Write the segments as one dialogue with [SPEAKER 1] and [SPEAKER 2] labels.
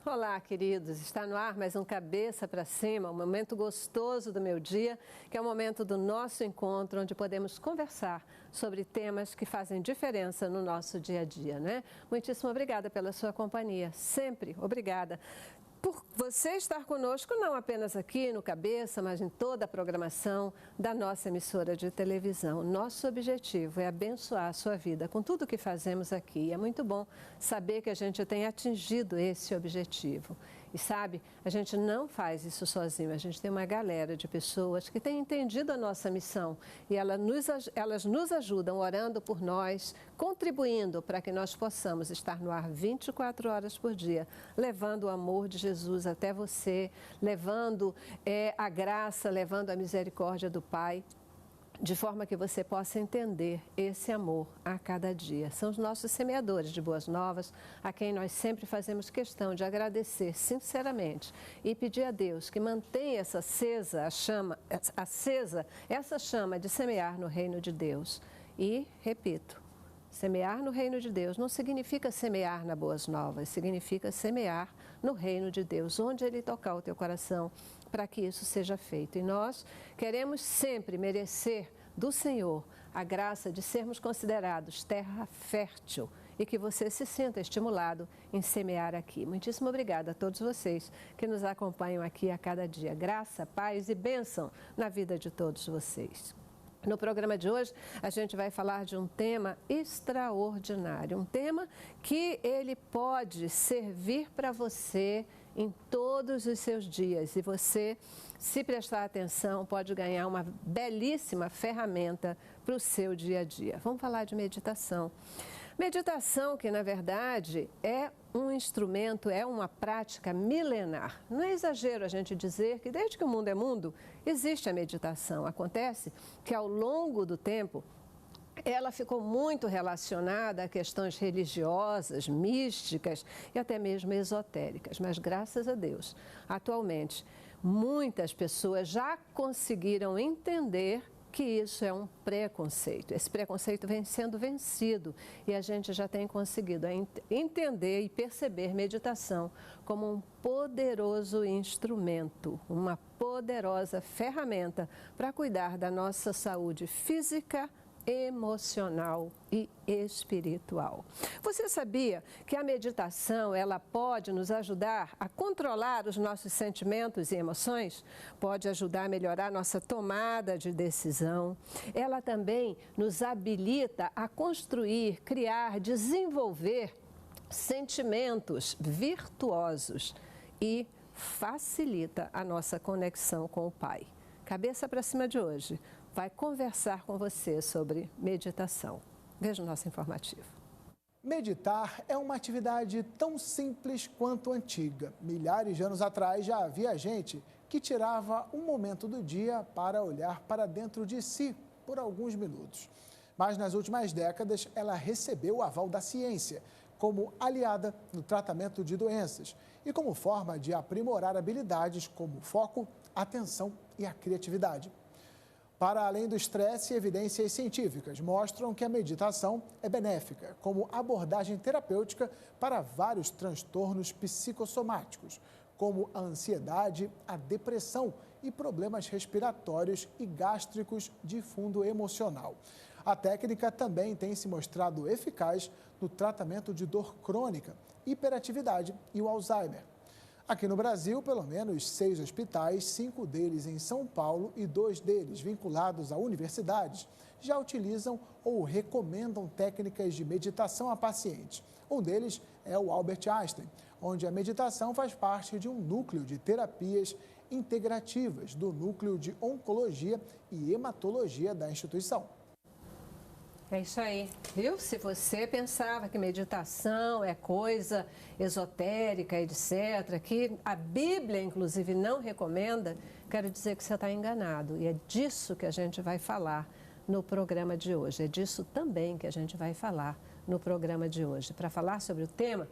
[SPEAKER 1] Olá, queridos. Está no ar mais um Cabeça para Cima, um momento gostoso do meu dia, que é o momento do nosso encontro, onde podemos conversar sobre temas que fazem diferença no nosso dia a dia, né? Muitíssimo obrigada pela sua companhia. Sempre obrigada por você estar conosco, não apenas aqui no Cabeça, mas em toda a programação da nossa emissora de televisão. Nosso objetivo é abençoar a sua vida com tudo o que fazemos aqui. É muito bom saber que a gente tem atingido esse objetivo. E sabe, a gente não faz isso sozinho, a gente tem uma galera de pessoas que têm entendido a nossa missão e elas nos ajudam orando por nós, contribuindo para que nós possamos estar no ar 24 horas por dia, levando o amor de Jesus até você, levando a graça, levando a misericórdia do Pai, de forma que você possa entender esse amor a cada dia. São os nossos semeadores de boas novas, a quem nós sempre fazemos questão de agradecer sinceramente e pedir a Deus que mantenha essa essa chama de semear no reino de Deus. E, repito, semear no reino de Deus não significa semear na Boas Novas, significa semear no reino de Deus, onde Ele tocar o teu coração, para que isso seja feito. E nós queremos sempre merecer do Senhor a graça de sermos considerados terra fértil e que você se sinta estimulado em semear aqui. Muitíssimo obrigada a todos vocês que nos acompanham aqui a cada dia. Graça, paz e bênção na vida de todos vocês. No programa de hoje, a gente vai falar de um tema extraordinário, um tema que ele pode servir para você em todos os seus dias. E você, se prestar atenção, pode ganhar uma belíssima ferramenta para o seu dia a dia. Vamos falar de meditação. Meditação que, na verdade, é um instrumento, é uma prática milenar. Não é exagero a gente dizer que desde que o mundo é mundo, existe a meditação. Acontece que ao longo do tempo, ela ficou muito relacionada a questões religiosas, místicas e até mesmo esotéricas. Mas graças a Deus, atualmente, muitas pessoas já conseguiram entender que isso é um preconceito. Esse preconceito vem sendo vencido e a gente já tem conseguido entender e perceber meditação como um poderoso instrumento, uma poderosa ferramenta para cuidar da nossa saúde física, emocional e espiritual. Você sabia que a meditação ela pode nos ajudar a controlar os nossos sentimentos e emoções? Pode ajudar a melhorar nossa tomada de decisão. Ela também nos habilita a construir, criar, desenvolver sentimentos virtuosos e facilita a nossa conexão com o Pai. Cabeça para cima de hoje vai conversar com você sobre meditação. Veja o nosso informativo.
[SPEAKER 2] Meditar é uma atividade tão simples quanto antiga. Milhares de anos atrás já havia gente que tirava um momento do dia para olhar para dentro de si por alguns minutos. Mas nas últimas décadas ela recebeu o aval da ciência como aliada no tratamento de doenças e como forma de aprimorar habilidades como foco, atenção e a criatividade. Para além do estresse, evidências científicas mostram que a meditação é benéfica como abordagem terapêutica para vários transtornos psicossomáticos, como a ansiedade, a depressão e problemas respiratórios e gástricos de fundo emocional. A técnica também tem se mostrado eficaz no tratamento de dor crônica, hiperatividade e o Alzheimer. Aqui no Brasil, pelo menos 6 hospitais, 5 deles em São Paulo e 2 deles vinculados a universidades, já utilizam ou recomendam técnicas de meditação a pacientes. Um deles é o Albert Einstein, onde a meditação faz parte de um núcleo de terapias integrativas do Núcleo de Oncologia e Hematologia da instituição.
[SPEAKER 1] É isso aí, viu? Se você pensava que meditação é coisa esotérica, etc., que a Bíblia, inclusive, não recomenda, quero dizer que você está enganado. E é disso que a gente vai falar no programa de hoje. É disso também que a gente vai falar no programa de hoje. Para falar sobre o tema,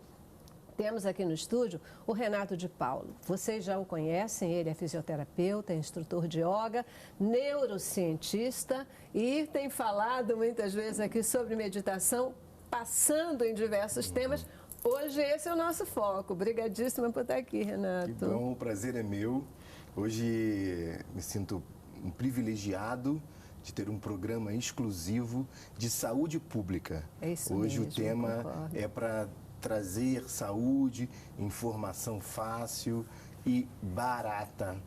[SPEAKER 1] temos aqui no estúdio o Renato de Paulo. Vocês já o conhecem, ele é fisioterapeuta, é instrutor de yoga, neurocientista e tem falado muitas vezes aqui sobre meditação, passando em diversos temas Hoje esse é o nosso foco. Obrigadíssima por estar aqui, Renato.
[SPEAKER 3] Que bom, o prazer é meu. Hoje me sinto um privilegiado de ter um programa exclusivo de saúde pública.
[SPEAKER 1] É isso
[SPEAKER 3] Hoje
[SPEAKER 1] mesmo,
[SPEAKER 3] o tema
[SPEAKER 1] concordo.
[SPEAKER 3] é para trazer saúde, informação fácil e barata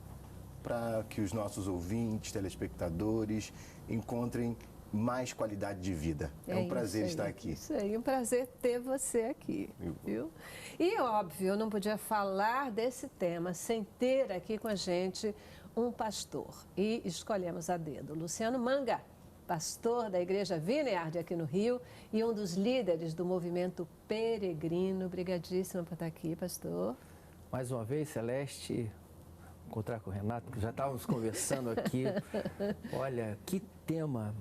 [SPEAKER 3] para que os nossos ouvintes, telespectadores encontrem mais qualidade de vida. É um prazer estar aqui.
[SPEAKER 1] Isso aí, um prazer ter você aqui, viu? E óbvio, eu não podia falar desse tema sem ter aqui com a gente um pastor. E escolhemos a dedo, Luciano Manga, pastor da Igreja Vineyard aqui no Rio e um dos líderes do movimento Peregrino. Obrigadíssima por estar aqui, pastor.
[SPEAKER 4] Mais uma vez, Celeste, encontrar com o Renato, já estávamos conversando aqui. Olha, que tema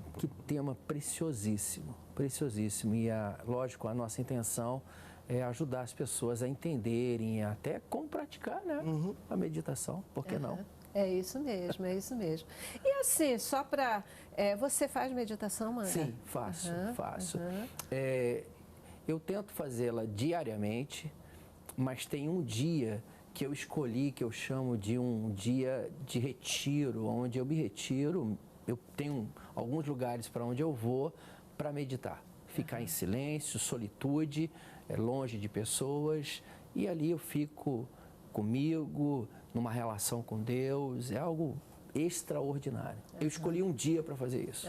[SPEAKER 4] preciosíssimo, preciosíssimo. E, lógico, a nossa intenção é ajudar as pessoas a entenderem até como praticar, né? A meditação, por que não?
[SPEAKER 1] É isso mesmo, é isso mesmo. E assim, só para... você faz meditação, Manga?
[SPEAKER 4] Sim, faço. Eu tento fazê-la diariamente, mas tem um dia que eu escolhi, que eu chamo de um dia de retiro, onde eu me retiro, eu tenho alguns lugares para onde eu vou para meditar. Ficar em silêncio, solitude, longe de pessoas, e ali eu fico comigo, numa relação com Deus, é algo extraordinário. Eu escolhi um dia para fazer isso.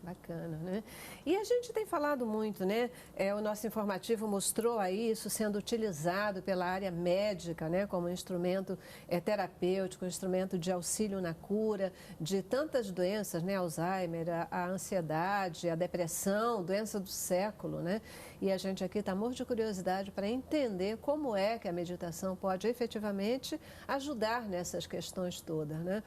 [SPEAKER 1] Bacana, né? E a gente tem falado muito, né? O nosso informativo mostrou aí isso sendo utilizado pela área médica, né? Como instrumento terapêutico, instrumento de auxílio na cura de tantas doenças, né? Alzheimer, a ansiedade, a depressão, doença do século, né? E a gente aqui está morto de curiosidade para entender como é que a meditação pode efetivamente ajudar nessas questões todas, né?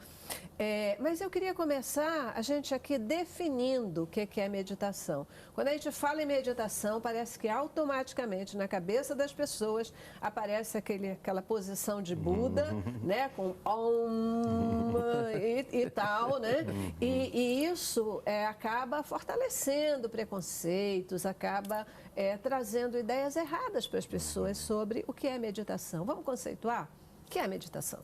[SPEAKER 1] Mas eu queria começar a gente aqui definindo o que é meditação. Quando a gente fala em meditação, parece que automaticamente na cabeça das pessoas aparece aquela posição de Buda, né? Com Om e tal, né? E isso acaba fortalecendo preconceitos, acaba trazendo ideias erradas para as pessoas sobre o que é meditação. Vamos conceituar? O que é meditação?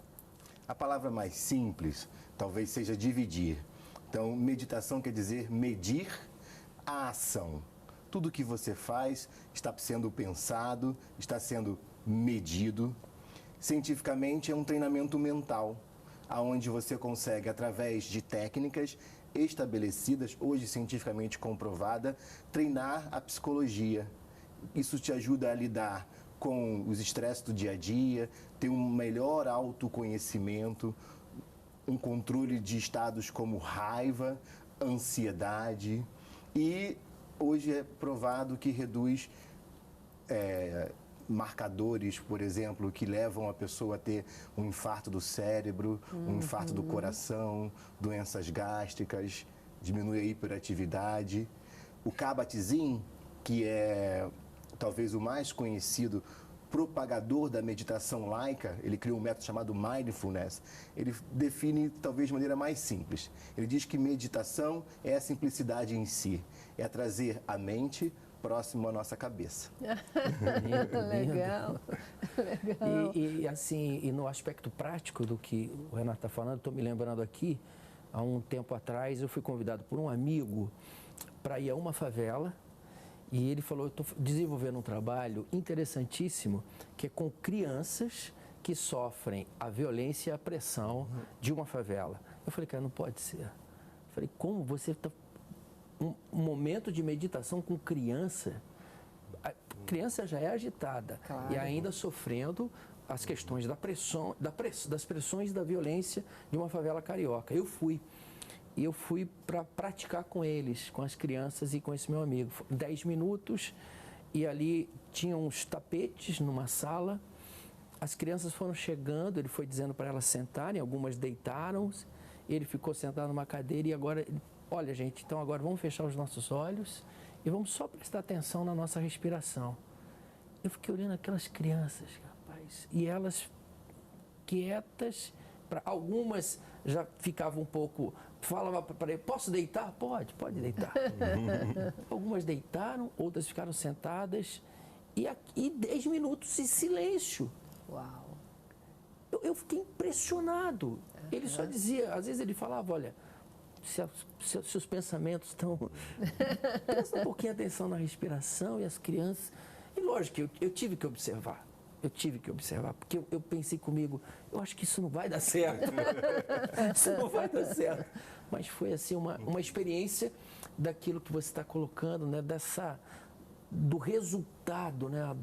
[SPEAKER 3] A palavra mais simples talvez seja dividir. Então, meditação quer dizer medir a ação. Tudo que você faz está sendo pensado, está sendo medido. Cientificamente, é um treinamento mental, onde você consegue, através de técnicas estabelecidas, hoje cientificamente comprovada, treinar a psicologia. Isso te ajuda a lidar com os estresses do dia a dia, ter um melhor autoconhecimento, um controle de estados como raiva, ansiedade, e hoje é provado que reduz marcadores, por exemplo, que levam a pessoa a ter um infarto do cérebro, um infarto do coração, doenças gástricas, diminui a hiperatividade. O Kabat-Zinn, que é talvez o mais conhecido propagador da meditação laica, ele criou um método chamado Mindfulness. Ele define talvez de maneira mais simples. Ele diz que meditação é a simplicidade em si, é trazer a mente próximo à nossa cabeça.
[SPEAKER 1] Legal.
[SPEAKER 4] E assim, e no aspecto prático do que o Renato está falando, estou me lembrando aqui, há um tempo atrás eu fui convidado por um amigo para ir a uma favela. E ele falou, eu estou desenvolvendo um trabalho interessantíssimo, que é com crianças que sofrem a violência e a pressão de uma favela. Eu falei, cara, não pode ser. Eu falei, como você está... Um momento de meditação com criança, a criança já é agitada,
[SPEAKER 1] claro,
[SPEAKER 4] e ainda sofrendo as questões das pressões da violência de uma favela carioca. Eu fui para praticar com eles, com as crianças e com esse meu amigo. 10 minutos e ali tinha uns tapetes numa sala. As crianças foram chegando, ele foi dizendo para elas sentarem, algumas deitaram, ele ficou sentado numa cadeira e agora, olha gente, então agora vamos fechar os nossos olhos e vamos só prestar atenção na nossa respiração. Eu fiquei olhando aquelas crianças, rapaz, e elas quietas, algumas já ficavam um pouco, falava para ele, posso deitar? Pode deitar. Algumas deitaram, outras ficaram sentadas E 10 minutos de silêncio.
[SPEAKER 1] Uau.
[SPEAKER 4] Eu fiquei impressionado. Ele só dizia, às vezes ele falava, olha, se os pensamentos estão... Presta um pouquinho atenção na respiração e as crianças... E lógico que eu tive que observar. Porque eu pensei comigo, eu acho que isso não vai dar certo. Isso não vai dar certo. Mas foi assim uma experiência daquilo que você está colocando, né? Do resultado, né?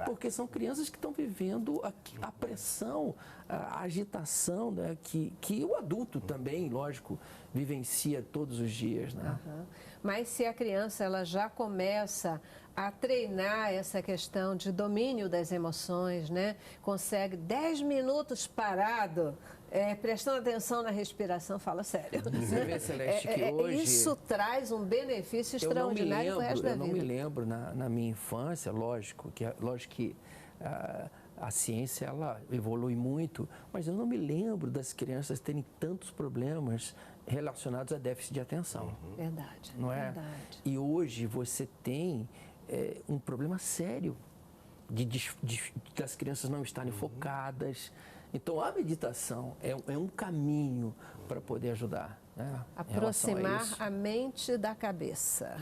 [SPEAKER 4] Porque são crianças que estão vivendo a pressão, a agitação, né? que o adulto também, lógico, vivencia todos os dias. Né?
[SPEAKER 1] Uhum. Mas se a criança ela já começa a treinar essa questão de domínio das emoções, né? Consegue 10 minutos parado, prestando atenção na respiração, fala sério.
[SPEAKER 4] Você vê, Celeste, que hoje...
[SPEAKER 1] Isso traz um benefício extraordinário para o resto da vida.
[SPEAKER 4] Eu não me lembro, na minha infância, lógico que a ciência ela evolui muito, mas eu não me lembro das crianças terem tantos problemas relacionados a déficit de atenção.
[SPEAKER 1] Verdade.
[SPEAKER 4] Não é?
[SPEAKER 1] Verdade.
[SPEAKER 4] E hoje você tem um problema sério das crianças não estarem focadas. Então, a meditação é um caminho para poder ajudar. Né,
[SPEAKER 1] aproximar a mente da cabeça.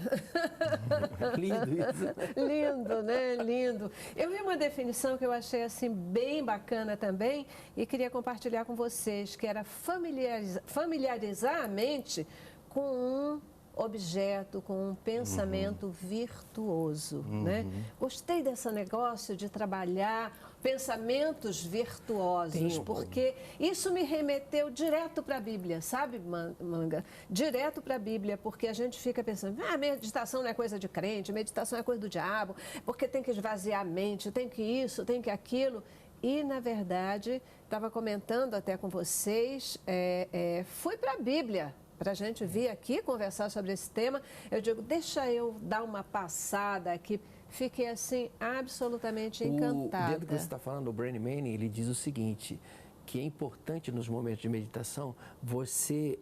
[SPEAKER 4] Lindo isso.
[SPEAKER 1] Lindo, né? Lindo. Eu vi uma definição que eu achei assim bem bacana também e queria compartilhar com vocês, que era familiarizar a mente com um objeto, com um pensamento virtuoso, né? Gostei desse negócio de trabalhar pensamentos virtuosos, porque isso me remeteu direto para a Bíblia, sabe, Manga? Direto para a Bíblia, porque a gente fica pensando, meditação não é coisa de crente, meditação é coisa do diabo, porque tem que esvaziar a mente, tem que isso, tem que aquilo. E, na verdade, estava comentando até com vocês, fui para a Bíblia, para a gente vir aqui conversar sobre esse tema. Eu digo, deixa eu dar uma passada aqui. Fiquei, assim, absolutamente encantada.
[SPEAKER 4] Dentro do que você está falando, o Brennan Manning, ele diz o seguinte, que é importante nos momentos de meditação você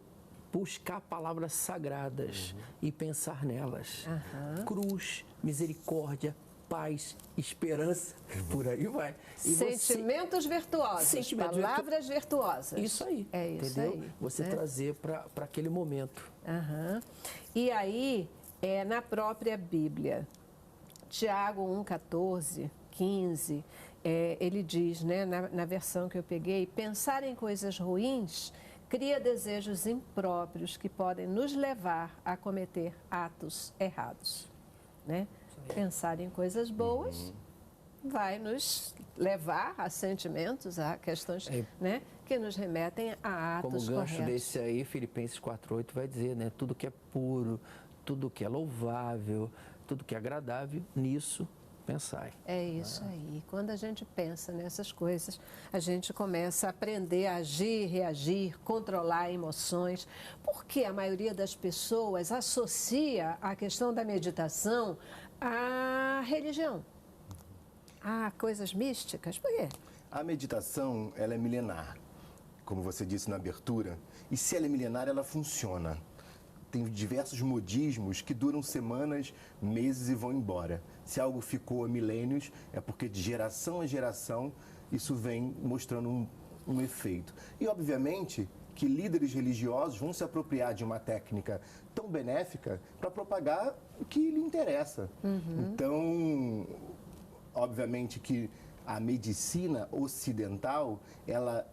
[SPEAKER 4] buscar palavras sagradas e pensar nelas. Cruz, misericórdia, paz, esperança, por aí vai.
[SPEAKER 1] E sentimentos virtuosos, palavras virtuosas.
[SPEAKER 4] Isso aí,
[SPEAKER 1] é isso,
[SPEAKER 4] entendeu?
[SPEAKER 1] Aí,
[SPEAKER 4] você trazer para aquele momento.
[SPEAKER 1] E aí, na própria Bíblia, Tiago 1,14, 15, ele diz, né, na versão que eu peguei, pensar em coisas ruins cria desejos impróprios que podem nos levar a cometer atos errados, né? Pensar em coisas boas vai nos levar a sentimentos, a questões né, que nos remetem a atos corretos.
[SPEAKER 4] Como gancho desse aí, Filipenses 4,8 vai dizer, né? Tudo que é puro, tudo que é louvável, tudo que é agradável, nisso pensai.
[SPEAKER 1] É isso aí. Quando a gente pensa nessas coisas, a gente começa a aprender a agir, reagir, controlar emoções, porque a maioria das pessoas associa a questão da meditação à religião, a coisas místicas. Por quê?
[SPEAKER 3] A meditação, ela é milenar, como você disse na abertura, e se ela é milenar, ela funciona. Tem diversos modismos que duram semanas, meses e vão embora. Se algo ficou há milênios, é porque de geração a geração isso vem mostrando um efeito. E, obviamente, que líderes religiosos vão se apropriar de uma técnica tão benéfica para propagar o que lhe interessa. Então, obviamente que a medicina ocidental, ela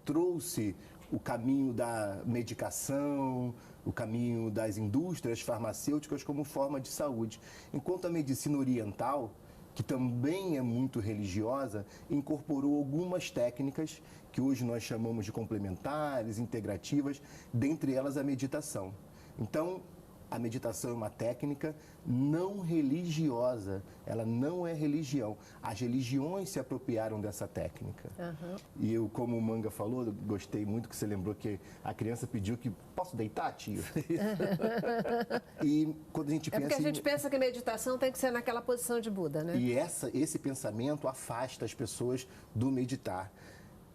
[SPEAKER 3] trouxe o caminho da medicação, o caminho das indústrias farmacêuticas como forma de saúde. Enquanto a medicina oriental, que também é muito religiosa, incorporou algumas técnicas que hoje nós chamamos de complementares, integrativas, dentre elas a meditação. Então, a meditação é uma técnica não religiosa, ela não é religião. As religiões se apropriaram dessa técnica. E eu, como o Manga falou, gostei muito que você lembrou que a criança pediu que, posso deitar, tio? E quando a gente pensa...
[SPEAKER 1] porque a gente pensa que meditação tem que ser naquela posição de Buda, né?
[SPEAKER 3] E esse pensamento afasta as pessoas do meditar.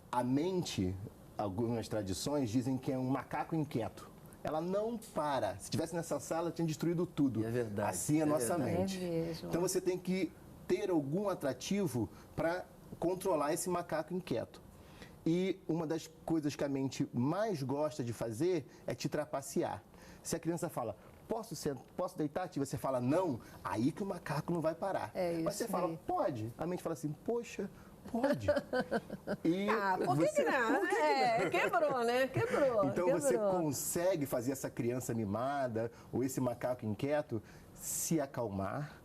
[SPEAKER 3] A mente, algumas tradições dizem que é um macaco inquieto. ela não para. Se estivesse nessa sala, tinha destruído tudo.
[SPEAKER 4] É verdade.
[SPEAKER 3] Assim é a nossa
[SPEAKER 4] verdade.
[SPEAKER 3] mente.
[SPEAKER 1] É mesmo.
[SPEAKER 3] Então você tem que ter algum atrativo para controlar esse macaco inquieto. E uma das coisas que a mente mais gosta de fazer é te trapacear. Se a criança fala, posso deitar, tia? Você fala não, aí que o macaco não vai parar.
[SPEAKER 1] É isso.
[SPEAKER 3] Mas você fala, pode. A mente fala assim, poxa, pode. E
[SPEAKER 1] Por que não? Quebrou, né? Quebrou.
[SPEAKER 3] Então você consegue fazer essa criança mimada ou esse macaco inquieto se acalmar,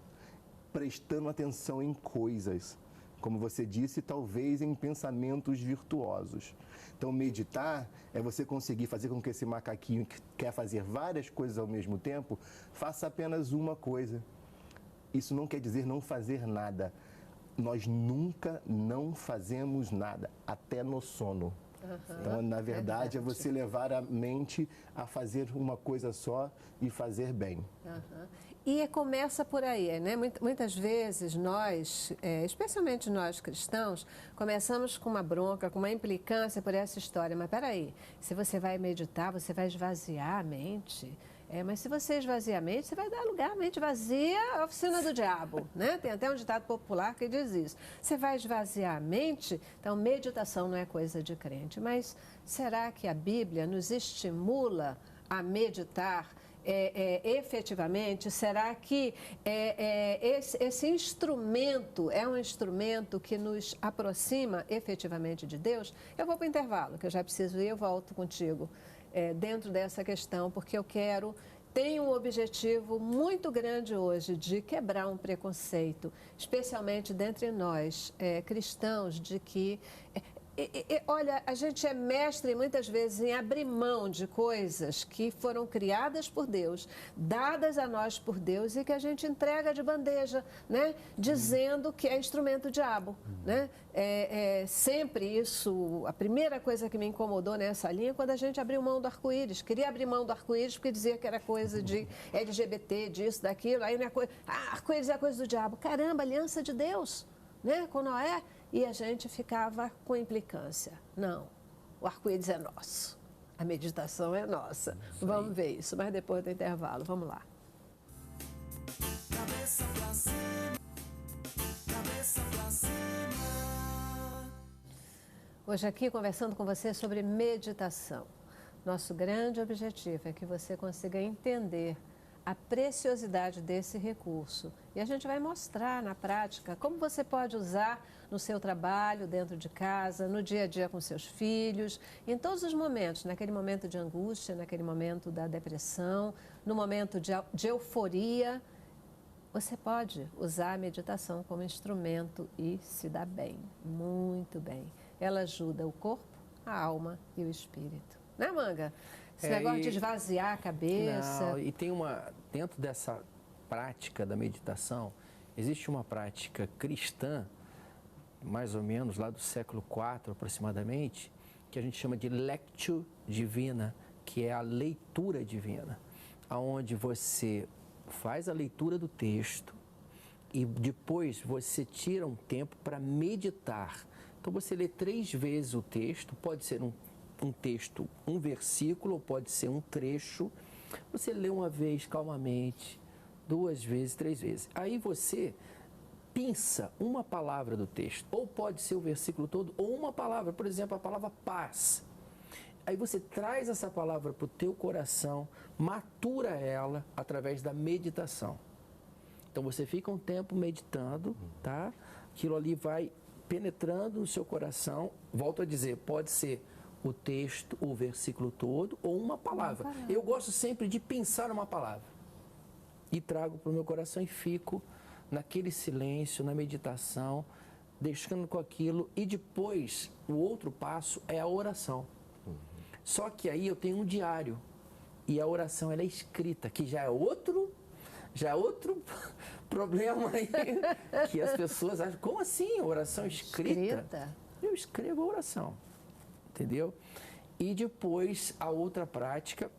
[SPEAKER 3] prestando atenção em coisas. Como você disse, talvez em pensamentos virtuosos. Então, meditar é você conseguir fazer com que esse macaquinho que quer fazer várias coisas ao mesmo tempo, faça apenas uma coisa. Isso não quer dizer não fazer nada. Nós nunca não fazemos nada, até no sono. Então, na verdade, é você levar a mente a fazer uma coisa só e fazer bem.
[SPEAKER 1] E começa por aí, né? Muitas vezes nós, especialmente nós cristãos, começamos com uma bronca, com uma implicância por essa história. Mas peraí, se você vai meditar, você vai esvaziar a mente. Mas se você esvaziar a mente, você vai dar lugar à mente vazia à oficina do diabo, né? Tem até um ditado popular que diz isso. Você vai esvaziar a mente, então meditação não é coisa de crente. Mas será que a Bíblia nos estimula a meditar efetivamente? Será que esse instrumento é um instrumento que nos aproxima efetivamente de Deus? Eu vou para o intervalo, que eu já preciso ir, eu volto contigo dentro dessa questão, porque eu tenho um objetivo muito grande hoje de quebrar um preconceito, especialmente dentre nós cristãos, de que... olha, a gente é mestre muitas vezes em abrir mão de coisas que foram criadas por Deus, dadas a nós por Deus e que a gente entrega de bandeja, né? Dizendo que é instrumento do diabo, né? Sempre isso, a primeira coisa que me incomodou nessa linha é quando a gente abriu mão do arco-íris. Queria abrir mão do arco-íris porque dizia que era coisa de LGBT, disso, daquilo, aí não é coisa... arco-íris é coisa do diabo. Caramba, aliança de Deus, né? Com Noé. E a gente ficava com implicância. Não, o arco-íris é nosso, a meditação é nossa. Vamos ver isso, mas depois do intervalo, vamos lá.
[SPEAKER 5] Cabeça pra cima, cabeça pra cima.
[SPEAKER 1] Hoje aqui conversando com você sobre meditação. Nosso grande objetivo é que você consiga entender a preciosidade desse recurso. E a gente vai mostrar na prática como você pode usar no seu trabalho, dentro de casa, no dia a dia com seus filhos, em todos os momentos, naquele momento de angústia, naquele momento da depressão, no momento de euforia. Você pode usar a meditação como instrumento e se dá bem, muito bem. Ela ajuda o corpo, a alma e o espírito. Né, Manga? Esse negócio de esvaziar a cabeça.
[SPEAKER 4] Não, e tem dentro dessa prática da meditação, existe uma prática cristã, mais ou menos lá do século IV aproximadamente, que a gente chama de lectio divina, que é a leitura divina, aonde você faz a leitura do texto e depois você tira um tempo para meditar. Então você lê 3 vezes o texto, pode ser um texto, um versículo, ou pode ser um trecho. Você lê uma vez calmamente, 2 vezes, 3 vezes. Aí você pinça uma palavra do texto, ou pode ser o versículo todo, ou uma palavra, por exemplo, a palavra paz. Aí você traz essa palavra para o teu coração, matura ela através da meditação. Então você fica um tempo meditando, tá? Aquilo ali vai penetrando no seu coração. Volto a dizer, pode ser o texto, o versículo todo, ou uma palavra. Eu gosto sempre de pensar uma palavra. E trago para o meu coração e fico naquele silêncio, na meditação, deixando com aquilo. E depois, o outro passo é a oração. Só que aí eu tenho um diário. E a oração ela é escrita, que já é outro problema aí. Que as pessoas acham, como assim? Oração escrita? Eu escrevo a oração. Entendeu? E depois a outra prática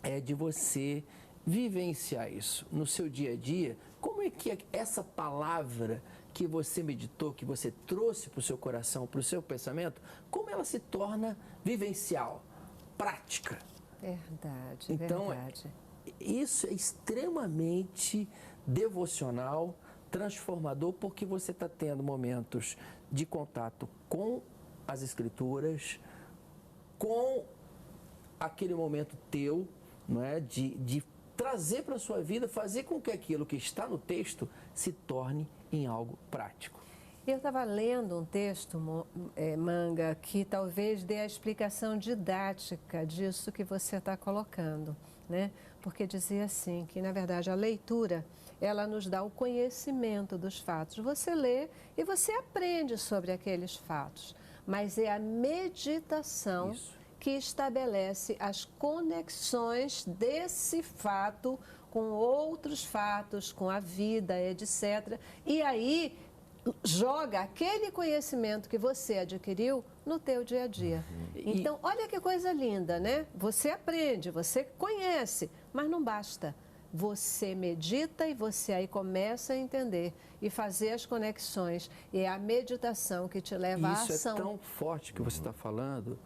[SPEAKER 4] é de você vivenciar isso no seu dia a dia. Como é que essa palavra que você meditou, que você trouxe para o seu coração, para o seu pensamento, como ela se torna vivencial, prática?
[SPEAKER 1] Verdade,
[SPEAKER 4] Então,
[SPEAKER 1] verdade.
[SPEAKER 4] isso é extremamente devocional, transformador, porque você está tendo momentos de contato com as Escrituras, com aquele momento teu, não é? De trazer para a sua vida, fazer com que aquilo que está no texto se torne em algo prático.
[SPEAKER 1] Eu estava lendo um texto, Manga, que talvez dê a explicação didática disso que você está colocando, né? Porque dizia assim, que na verdade a leitura, ela nos dá o conhecimento dos fatos. Você lê e você aprende sobre aqueles fatos, mas é a meditação
[SPEAKER 4] Isso.
[SPEAKER 1] que estabelece as conexões desse fato com outros fatos, com a vida, etc. E aí joga aquele conhecimento que você adquiriu no teu dia a dia. Então, olha que coisa linda, né? Você aprende, você conhece, mas não basta. Você medita e você aí começa a entender e fazer as conexões. E é a meditação que te leva à
[SPEAKER 4] Isso
[SPEAKER 1] ação.
[SPEAKER 4] é tão forte que você está falando,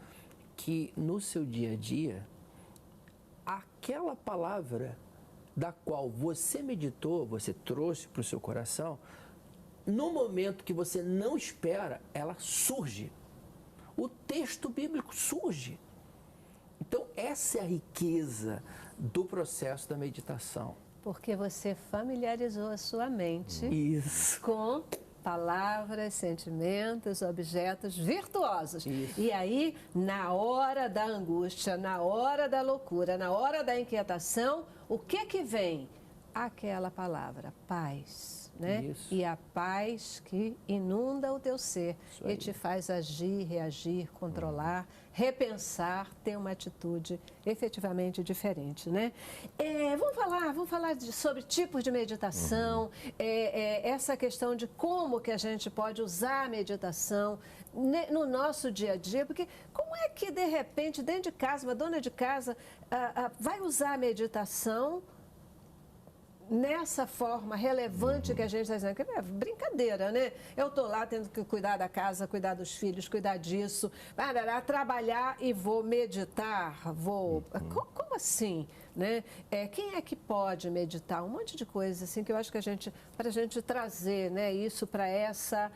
[SPEAKER 4] que no seu dia a dia, aquela palavra da qual você meditou, você trouxe para o seu coração, no momento que você não espera, ela surge. O texto bíblico surge. Então, essa é a riqueza do processo da meditação.
[SPEAKER 1] Porque você familiarizou a sua mente
[SPEAKER 4] Isso.
[SPEAKER 1] com palavras, sentimentos, objetos virtuosos.
[SPEAKER 4] Isso.
[SPEAKER 1] E aí, na hora da angústia, na hora da loucura, na hora da inquietação, o que vem? Aquela palavra, paz. Né?
[SPEAKER 4] Isso.
[SPEAKER 1] E a paz que inunda o teu ser
[SPEAKER 4] Isso
[SPEAKER 1] e
[SPEAKER 4] aí.
[SPEAKER 1] te faz agir, reagir, controlar, repensar, ter uma atitude efetivamente diferente, né? Vamos falar sobre tipos de meditação, essa questão de como que a gente pode usar a meditação no nosso dia a dia, porque como é que de repente dentro de casa, uma dona de casa vai usar a meditação nessa forma relevante que a gente está dizendo, que é brincadeira, né? Eu estou lá tendo que cuidar da casa, cuidar dos filhos, cuidar disso, trabalhar e vou meditar, Como assim, né? Quem é que pode meditar? Um monte de coisas assim que eu acho que para a gente trazer, né, isso para essa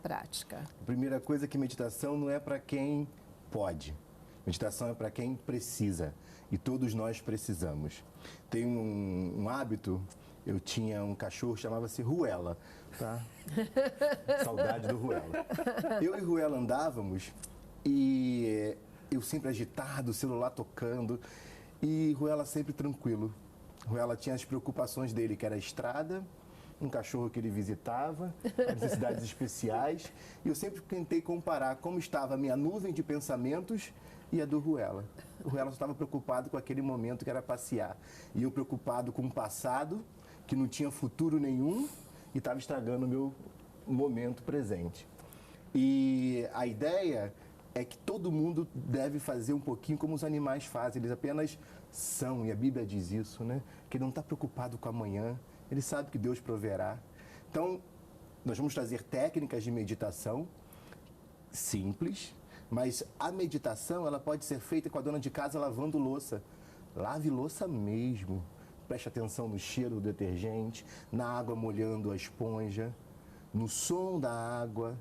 [SPEAKER 1] prática.
[SPEAKER 3] A primeira coisa é que meditação não é para quem pode. Meditação é para quem precisa. E todos nós precisamos. Tem um hábito, eu tinha um cachorro, chamava-se Ruela, tá? Saudade do Ruela. Eu e Ruela andávamos e eu sempre agitado, o celular tocando, e Ruela sempre tranquilo. Ruela tinha as preocupações dele, que era a estrada, um cachorro que ele visitava, as necessidades especiais, e eu sempre tentei comparar como estava a minha nuvem de pensamentos e a do Ruela. O Ruela só estava preocupado com aquele momento que era passear. E eu preocupado com o passado, que não tinha futuro nenhum e estava estragando o meu momento presente. E a ideia é que todo mundo deve fazer um pouquinho como os animais fazem. Eles apenas são, e a Bíblia diz isso, né? Que ele não está preocupado com amanhã, ele sabe que Deus proverá. Então, nós vamos trazer técnicas de meditação simples, mas a meditação, ela pode ser feita com a dona de casa lavando louça. Lave louça mesmo. Preste atenção no cheiro do detergente, na água molhando a esponja, no som da água,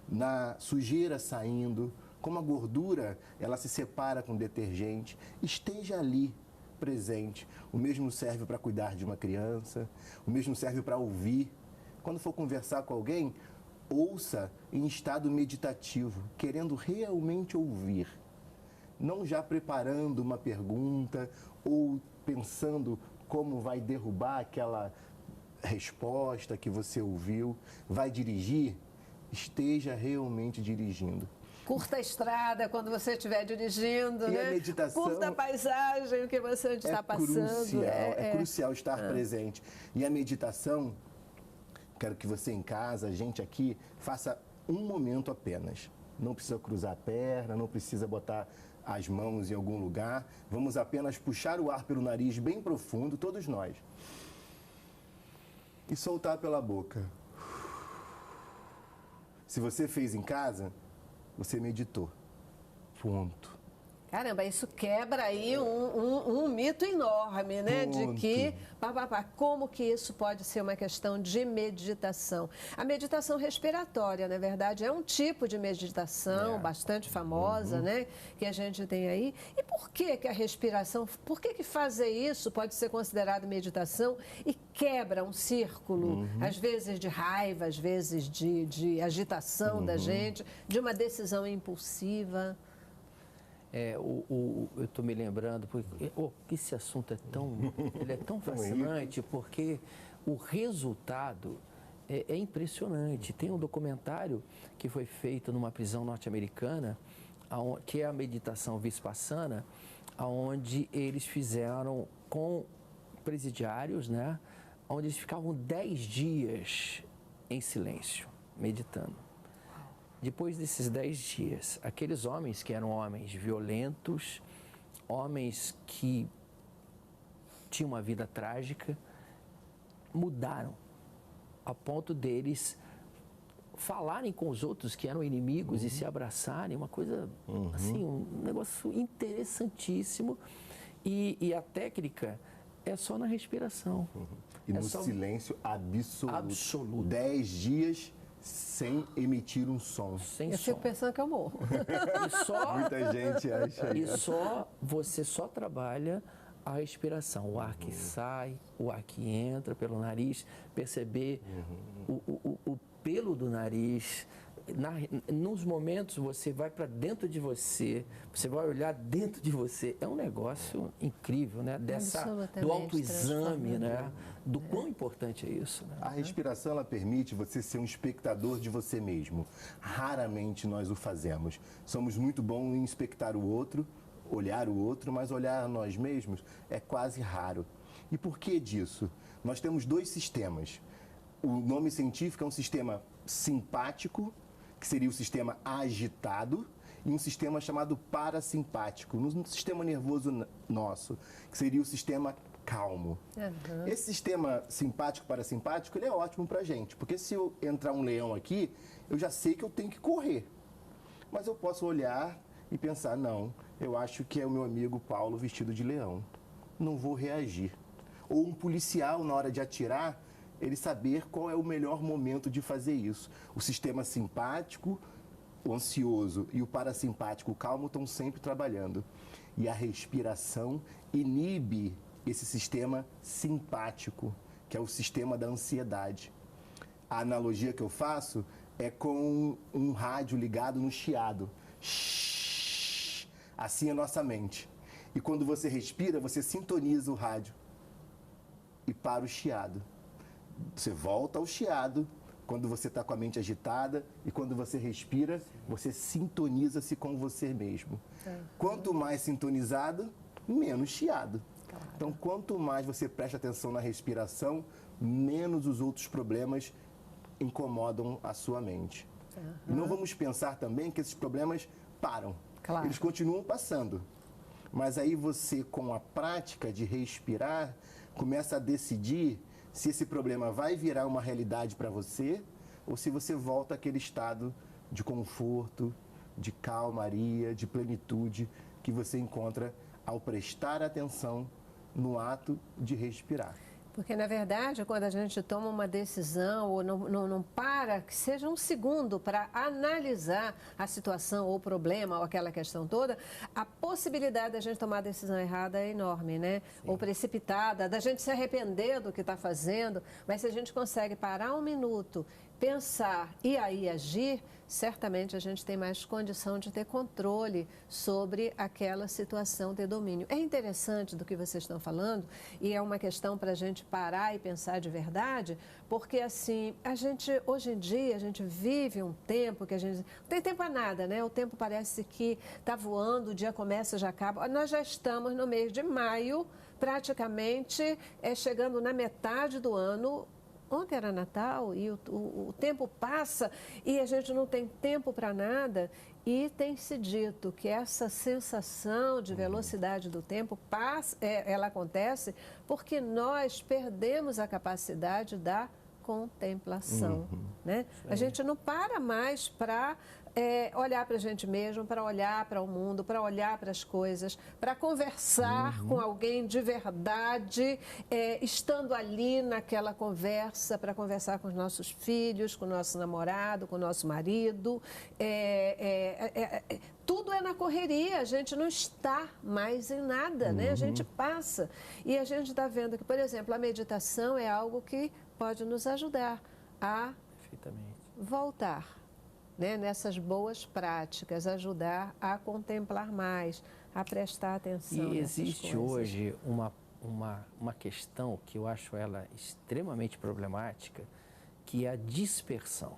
[SPEAKER 3] na sujeira saindo, como a gordura, ela se separa com o detergente. Esteja ali, presente. O mesmo serve para cuidar de uma criança, o mesmo serve para ouvir. Quando for conversar com alguém, ouça em estado meditativo, querendo realmente ouvir. Não já preparando uma pergunta ou pensando como vai derrubar aquela resposta que você ouviu. Vai dirigir? Esteja realmente dirigindo.
[SPEAKER 1] Curta a estrada quando você estiver dirigindo,
[SPEAKER 3] E
[SPEAKER 1] né?
[SPEAKER 3] a meditação
[SPEAKER 1] Curta a paisagem que você está passando.
[SPEAKER 3] É crucial estar presente. E a meditação, quero que você em casa, a gente aqui, faça um momento apenas. Não precisa cruzar a perna, não precisa botar as mãos em algum lugar. Vamos apenas puxar o ar pelo nariz bem profundo, todos nós. E soltar pela boca. Se você fez em casa, você meditou. Ponto.
[SPEAKER 1] Caramba, isso quebra aí um mito enorme, né? De que, como que isso pode ser uma questão de meditação? A meditação respiratória, na verdade, é um tipo de meditação bastante famosa, né? Que a gente tem aí. E por que a respiração, por que fazer isso pode ser considerado meditação e quebra um círculo, às vezes de raiva, às vezes de agitação da gente, de uma decisão impulsiva?
[SPEAKER 4] Eu estou me lembrando, porque esse assunto ele é tão fascinante, porque o resultado é impressionante. Tem um documentário que foi feito numa prisão norte-americana, que é a meditação Vipassana, onde eles fizeram com presidiários, né, onde eles ficavam 10 dias em silêncio, meditando. Depois desses 10 dias, aqueles homens que eram homens violentos, homens que tinham uma vida trágica, mudaram a ponto deles falarem com os outros que eram inimigos e se abraçarem, uma coisa assim, um negócio interessantíssimo. E a técnica é só na respiração.
[SPEAKER 3] E no silêncio absoluto. 10 dias sem emitir um som.
[SPEAKER 1] Eu fico pensando que eu morro.
[SPEAKER 3] Muita gente acha isso.
[SPEAKER 4] E você só trabalha a respiração, o ar que sai, o ar que entra pelo nariz, perceber o pelo do nariz. Nos momentos você vai para dentro de você, você vai olhar dentro de você. É um negócio incrível, né? Do autoexame, né? Do quão importante é isso. Né?
[SPEAKER 3] A respiração, ela permite você ser um espectador de você mesmo. Raramente nós o fazemos. Somos muito bons em inspectar o outro, olhar o outro, mas olhar nós mesmos é quase raro. E por que disso? Nós temos 2 sistemas. O nome científico é um sistema simpático, que seria o sistema agitado, e um sistema chamado parasimpático, no sistema nervoso nosso, que seria o sistema calmo. Esse sistema simpático, parasimpático, ele é ótimo pra gente, porque se eu entrar um leão aqui, eu já sei que eu tenho que correr. Mas eu posso olhar e pensar, não, eu acho que é o meu amigo Paulo vestido de leão. Não vou reagir. Ou um policial, na hora de atirar, ele saber qual é o melhor momento de fazer isso. O sistema simpático, o ansioso e o parasimpático, o calmo, estão sempre trabalhando. E a respiração inibe esse sistema simpático, que é o sistema da ansiedade. A analogia que eu faço é com um rádio ligado no chiado. Assim é a nossa mente. E quando você respira, você sintoniza o rádio e para o chiado. Você volta ao chiado quando você está com a mente agitada e quando você respira, você sintoniza-se com você mesmo. Quanto mais sintonizado, menos chiado. Então, quanto mais você presta atenção na respiração, menos os outros problemas incomodam a sua mente. E não vamos pensar também que esses problemas param. Eles continuam passando. Mas aí você, com a prática de respirar, começa a decidir se esse problema vai virar uma realidade para você ou se você volta àquele estado de conforto, de calmaria, de plenitude que você encontra ao prestar atenção no ato de respirar.
[SPEAKER 1] Porque, na verdade, quando a gente toma uma decisão ou não para, que seja um segundo para analisar a situação ou o problema ou aquela questão toda, a possibilidade da gente tomar a decisão errada é enorme, né? Sim. Ou precipitada, da gente se arrepender do que está fazendo. Mas se a gente consegue parar um minuto, pensar e aí agir, certamente a gente tem mais condição de ter controle sobre aquela situação, ter domínio. É interessante do que vocês estão falando e é uma questão para a gente parar e pensar de verdade, porque assim, hoje em dia, a gente vive um tempo que a gente... Não tem tempo a nada, né? O tempo parece que está voando, o dia começa, já acaba. Nós já estamos no mês de maio, praticamente chegando na metade do ano. Ontem era Natal e o tempo passa e a gente não tem tempo para nada e tem se dito que essa sensação de velocidade do tempo ela acontece porque nós perdemos a capacidade da contemplação, né? A gente não para mais para olhar para a gente mesmo, para olhar para o mundo, para olhar para as coisas, para conversar com alguém de verdade, estando ali naquela conversa, para conversar com os nossos filhos, com o nosso namorado, com o nosso marido. Tudo é na correria, a gente não está mais em nada, né? A gente passa. E a gente está vendo que, por exemplo, a meditação é algo que pode nos ajudar a voltar, né, nessas boas práticas, ajudar a contemplar mais, a prestar atenção.
[SPEAKER 4] E existe hoje uma questão que eu acho ela extremamente problemática, que é a dispersão.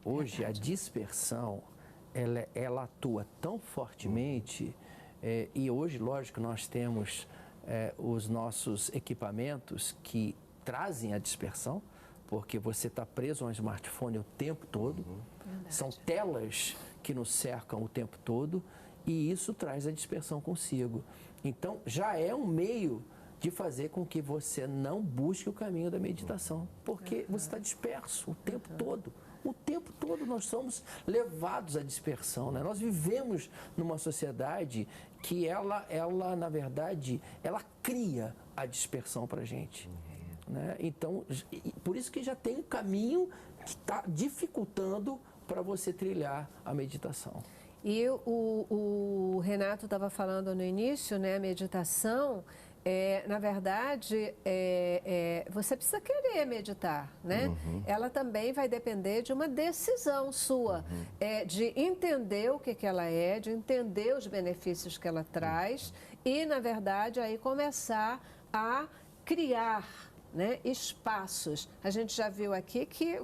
[SPEAKER 4] Hoje a dispersão, ela atua tão fortemente, e hoje, lógico, nós temos os nossos equipamentos que trazem a dispersão, porque você está preso a um smartphone o tempo todo, são telas que nos cercam o tempo todo, e isso traz a dispersão consigo. Então, já é um meio de fazer com que você não busque o caminho da meditação, porque você está disperso o tempo todo. O tempo todo nós somos levados à dispersão, né? Nós vivemos numa sociedade que ela, na verdade, ela cria a dispersão para a gente. Né? Então, por isso que já tem um caminho que está dificultando para você trilhar a meditação.
[SPEAKER 1] E o Renato estava falando no início, né? A meditação, na verdade, você precisa querer meditar, né? Ela também vai depender de uma decisão sua, de entender o que ela é, de entender os benefícios que ela traz e, na verdade, aí começar a criar, né, espaços. A gente já viu aqui que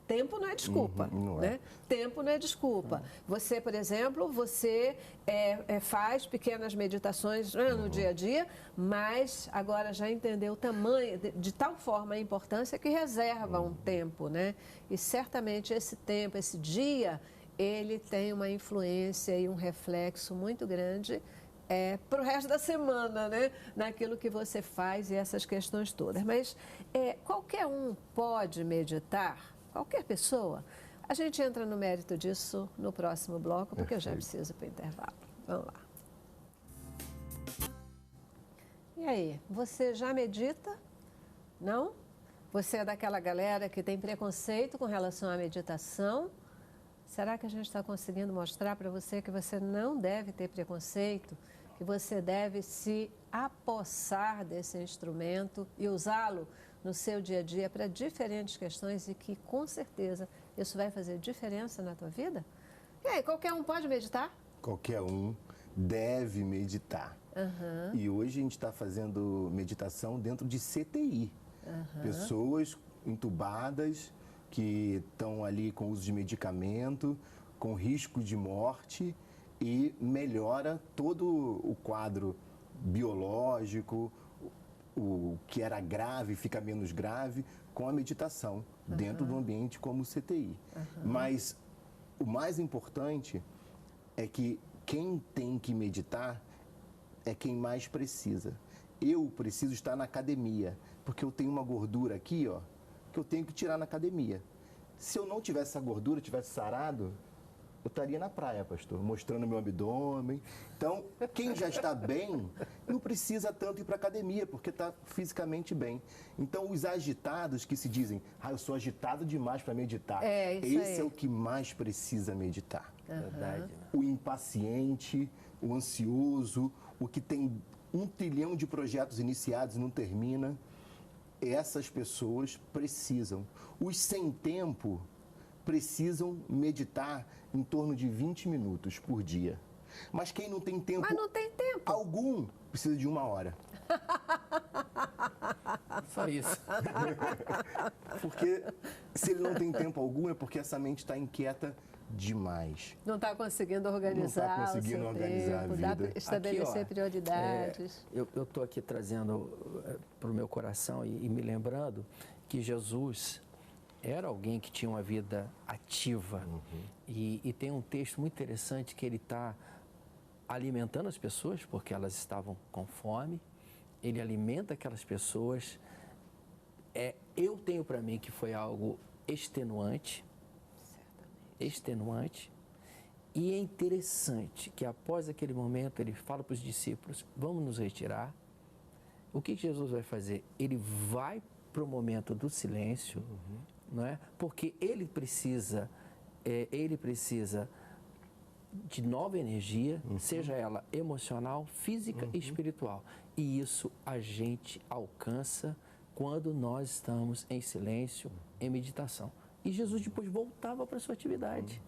[SPEAKER 1] tempo não é desculpa, né? Tempo não é desculpa. Você, por exemplo, faz pequenas meditações no dia a dia, mas agora já entendeu o tamanho, de tal forma a importância que reserva um tempo, né? E certamente esse tempo, esse dia, ele tem uma influência e um reflexo muito grande para o resto da semana, né? Naquilo que você faz e essas questões todas. Mas qualquer um pode meditar? Qualquer pessoa? A gente entra no mérito disso no próximo bloco, porque eu já preciso para o intervalo. Vamos lá. E aí, você já medita? Não? Você é daquela galera que tem preconceito com relação à meditação? Será que a gente está conseguindo mostrar para você que você não deve ter preconceito, que você deve se apossar desse instrumento e usá-lo no seu dia a dia para diferentes questões e que, com certeza, isso vai fazer diferença na tua vida? E aí, qualquer um pode meditar?
[SPEAKER 3] Qualquer um deve meditar. E hoje a gente está fazendo meditação dentro de CTI. Pessoas entubadas que estão ali com uso de medicamento, com risco de morte, e melhora todo o quadro biológico, o que era grave fica menos grave com a meditação dentro de um ambiente como o CTI. Mas o mais importante é que quem tem que meditar é quem mais precisa. Eu preciso estar na academia, porque eu tenho uma gordura aqui, ó, que eu tenho que tirar na academia. Se eu não tivesse essa gordura, tivesse sarado, eu estaria na praia, pastor, mostrando meu abdômen. Então, quem já está bem, não precisa tanto ir para a academia, porque está fisicamente bem. Então, os agitados que se dizem, eu sou agitado demais para meditar, esse é o que mais precisa meditar.
[SPEAKER 4] Verdade.
[SPEAKER 3] O impaciente, o ansioso, o que tem 1 trilhão de projetos iniciados e não termina, essas pessoas precisam. Os sem tempo precisam meditar em torno de 20 minutos por dia. Mas quem não tem tempo, algum, precisa de 1 hora.
[SPEAKER 4] Só isso.
[SPEAKER 3] Porque se ele não tem tempo algum, é porque essa mente está inquieta demais.
[SPEAKER 1] Não está conseguindo organizar
[SPEAKER 3] o seu tempo,
[SPEAKER 1] estabelecer aqui, prioridades.
[SPEAKER 4] Eu estou aqui trazendo para o meu coração e me lembrando que Jesus era alguém que tinha uma vida ativa. E tem um texto muito interessante que ele está alimentando as pessoas, porque elas estavam com fome. Ele alimenta aquelas pessoas Eu tenho para mim que foi algo extenuante, e é interessante que após aquele momento ele fala para os discípulos, vamos nos retirar. O que Jesus vai fazer? Ele vai para o momento do silêncio, não é? Porque ele precisa de nova energia, seja ela emocional, física e espiritual. E isso a gente alcança quando nós estamos em silêncio, em meditação. E Jesus depois voltava para a sua atividade.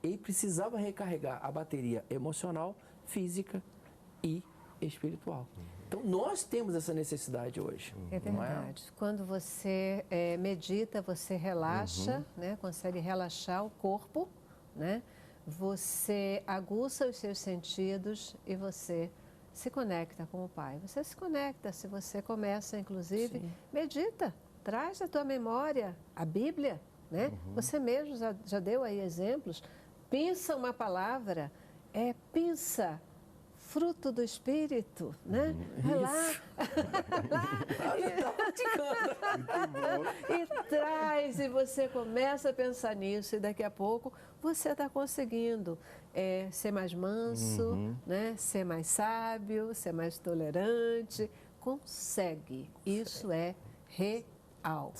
[SPEAKER 4] Ele precisava recarregar a bateria emocional, física e espiritual. Então, nós temos essa necessidade hoje.
[SPEAKER 1] É verdade. Quando você medita, você relaxa, né? Consegue relaxar o corpo, né? Você aguça os seus sentidos e você se conecta com o Pai. Você se conecta, se você começa, inclusive, medita, traz à tua memória a Bíblia, né? Você mesmo já deu aí exemplos. Pensa uma palavra, pensa, fruto do Espírito, né? Vai lá. E traz, e você começa a pensar nisso, e daqui a pouco você está conseguindo ser mais manso, né? Ser mais sábio, ser mais tolerante. Consegue. Isso é real.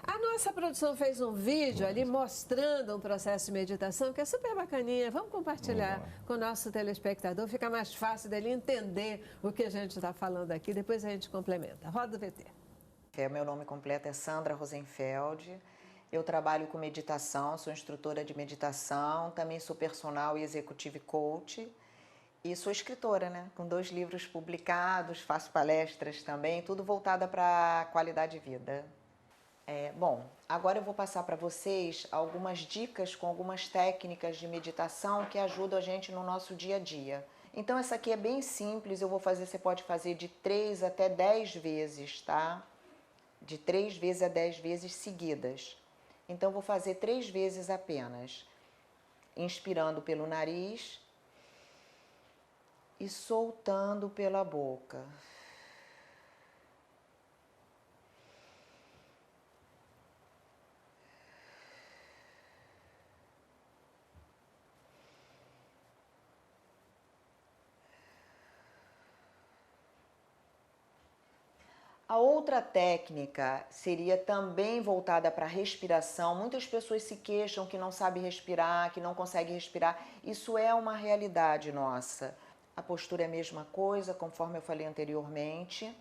[SPEAKER 1] A nossa produção fez um vídeo ali mostrando um processo de meditação que é super bacaninha. Vamos compartilhar com o nosso telespectador, fica mais fácil dele entender o que a gente está falando aqui. Depois a gente complementa. Roda o VT.
[SPEAKER 6] Meu nome completo é Sandra Rosenfeld. Eu trabalho com meditação, sou instrutora de meditação, também sou personal e executive coach. E sou escritora, né? Com 2 livros publicados, faço palestras também, tudo voltada para a qualidade de vida. Bom, agora eu vou passar para vocês algumas dicas com algumas técnicas de meditação que ajudam a gente no nosso dia a dia. Então essa aqui é bem simples, você pode fazer de 3 até 10 vezes, tá? De 3 vezes a 10 vezes seguidas. Então eu vou fazer 3 vezes apenas. Inspirando pelo nariz e soltando pela boca. A outra técnica seria também voltada para a respiração. Muitas pessoas se queixam que não sabem respirar, que não conseguem respirar. Isso é uma realidade nossa. A postura é a mesma coisa, conforme eu falei anteriormente.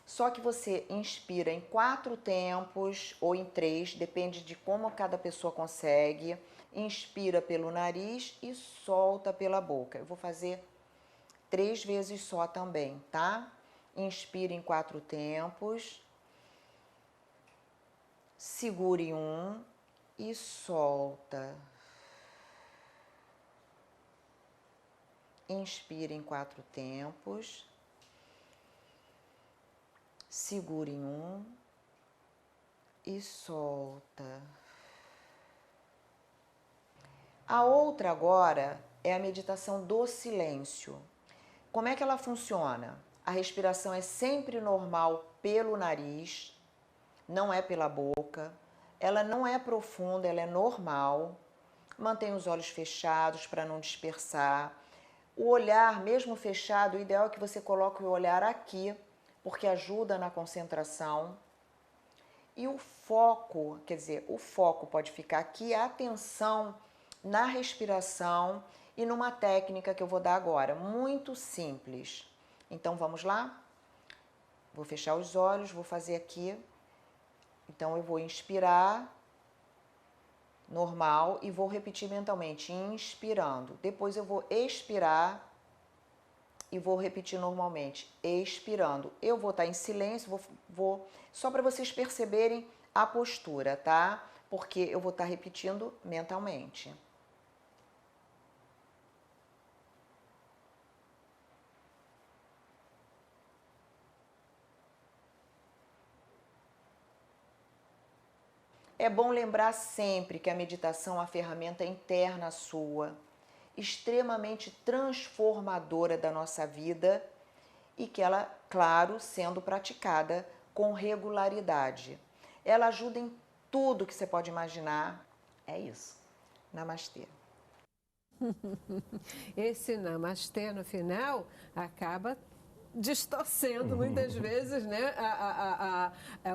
[SPEAKER 6] Só que você inspira em 4 tempos ou em 3, depende de como cada pessoa consegue. Inspira pelo nariz e solta pela boca. Eu vou fazer 3 vezes só também, tá? Inspire em 4 tempos, segure 1 e solta. Inspire em 4 tempos, segure 1 e solta. A outra agora é a meditação do silêncio. Como é que ela funciona? A respiração é sempre normal pelo nariz, não é pela boca. Ela não é profunda, ela é normal. Mantenha os olhos fechados para não dispersar. O olhar, mesmo fechado, o ideal é que você coloque o olhar aqui, porque ajuda na concentração. E o foco, o foco pode ficar aqui, a atenção na respiração e numa técnica que eu vou dar agora, muito simples. Então, vamos lá? Vou fechar os olhos, vou fazer aqui. Então, eu vou inspirar, normal, e vou repetir mentalmente, inspirando. Depois, eu vou expirar e vou repetir normalmente, expirando. Eu vou estar em silêncio, só para vocês perceberem a postura, tá? Porque eu vou estar repetindo mentalmente. É bom lembrar sempre que a meditação é uma ferramenta interna sua, extremamente transformadora da nossa vida e que ela, claro, sendo praticada com regularidade. ela ajuda em tudo que você pode imaginar. É isso. Namastê.
[SPEAKER 1] Esse namastê no final acaba distorcendo muitas vezes, né,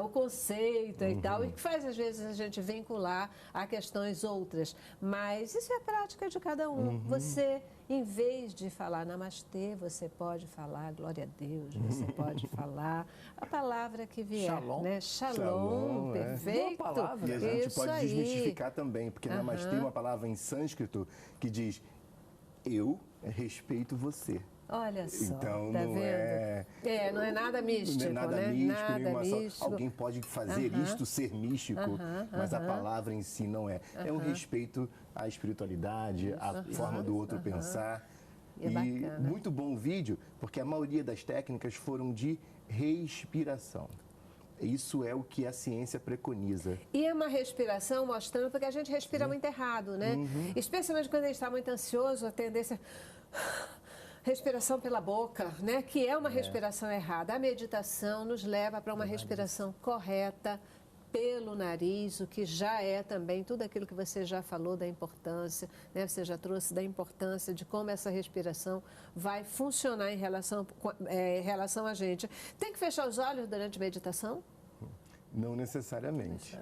[SPEAKER 1] o conceito e tal, e que faz às vezes a gente vincular a questões outras. Mas isso é a prática de cada um. Você, em vez de falar namastê, você pode falar glória a Deus, você pode falar a palavra que vier,
[SPEAKER 4] Shalom.
[SPEAKER 1] né? Shalom,
[SPEAKER 3] Shalom, é.
[SPEAKER 1] perfeito.
[SPEAKER 4] Boa palavra.
[SPEAKER 3] E a gente
[SPEAKER 1] Isso
[SPEAKER 3] pode
[SPEAKER 1] aí.
[SPEAKER 3] desmistificar também, porque namastê é uma palavra em sânscrito que diz eu respeito você.
[SPEAKER 1] Olha só,
[SPEAKER 3] Então,
[SPEAKER 1] tá
[SPEAKER 3] não
[SPEAKER 1] vendo? Não é nada místico,
[SPEAKER 3] não é nada
[SPEAKER 1] né?
[SPEAKER 3] místico,
[SPEAKER 1] Nada
[SPEAKER 3] nenhuma
[SPEAKER 1] místico.
[SPEAKER 3] Alguém pode fazer isto ser místico, mas a palavra em si não é. É um respeito à espiritualidade, à forma do outro pensar.
[SPEAKER 1] É bacana.
[SPEAKER 3] Muito bom o vídeo, porque a maioria das técnicas foram de respiração. Isso é o que a ciência preconiza.
[SPEAKER 1] E é uma respiração mostrando, porque a gente respira muito errado, né? Especialmente quando a gente está muito ansioso, a tendência... Respiração pela boca, né? Que é uma respiração errada. A meditação nos leva para uma respiração correta pelo nariz, o que já é também tudo aquilo que você já falou da importância, né? Você já trouxe da importância de como essa respiração vai funcionar em relação a gente. Tem que fechar os olhos durante a meditação?
[SPEAKER 3] Não necessariamente.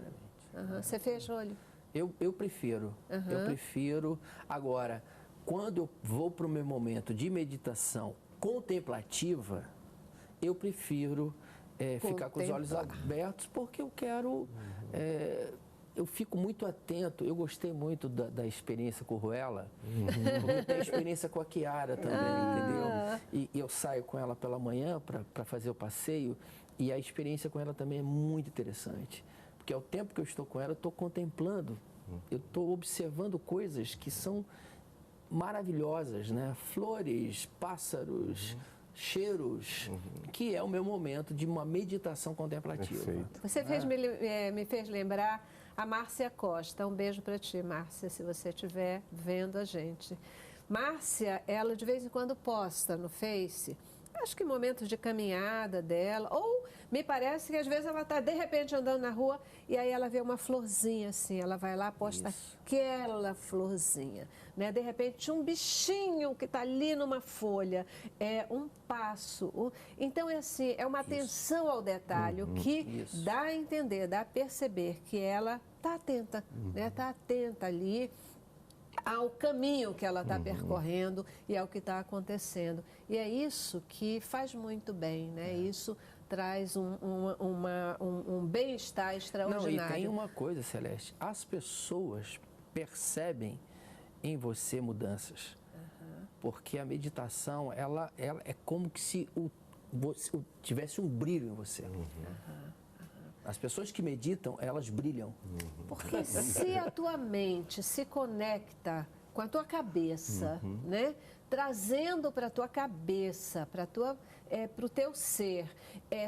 [SPEAKER 1] Você fecha o olho?
[SPEAKER 4] Eu prefiro. Eu prefiro. Agora, quando eu vou para o meu momento de meditação contemplativa, eu prefiro ficar com os olhos abertos, porque eu quero... eu fico muito atento. Eu gostei muito da experiência com o Ruela, porque tem experiência com a Kiara também, entendeu? E eu saio com ela pela manhã para fazer o passeio, e a experiência com ela também é muito interessante. Porque ao tempo que eu estou com ela, eu estou contemplando, eu estou observando coisas que são maravilhosas, né? Flores, pássaros, cheiros, que é o meu momento de uma meditação contemplativa.
[SPEAKER 3] Perfeito.
[SPEAKER 1] Você me fez lembrar a Márcia Costa. Um beijo para ti, Márcia, se você estiver vendo a gente. Márcia, ela de vez em quando posta no Face, acho que momentos de caminhada dela, ou me parece que às vezes ela está de repente andando na rua e aí ela vê uma florzinha assim, ela vai lá, posta aquela florzinha, né? De repente um bichinho que está ali numa folha, um passo. Então é assim, é uma atenção ao detalhe, que dá a entender, dá a perceber que ela está atenta, né? Está atenta ali ao caminho que ela está percorrendo e ao que está acontecendo. E é isso que faz muito bem, né? Isso traz um bem-estar extraordinário.
[SPEAKER 4] Não, e tem uma coisa, Celeste, as pessoas percebem em você mudanças, porque a meditação, ela é como que se tivesse um brilho em você. As pessoas que meditam, elas brilham.
[SPEAKER 1] Porque se a tua mente se conecta com a tua cabeça, né? Trazendo para a tua cabeça, para o teu ser,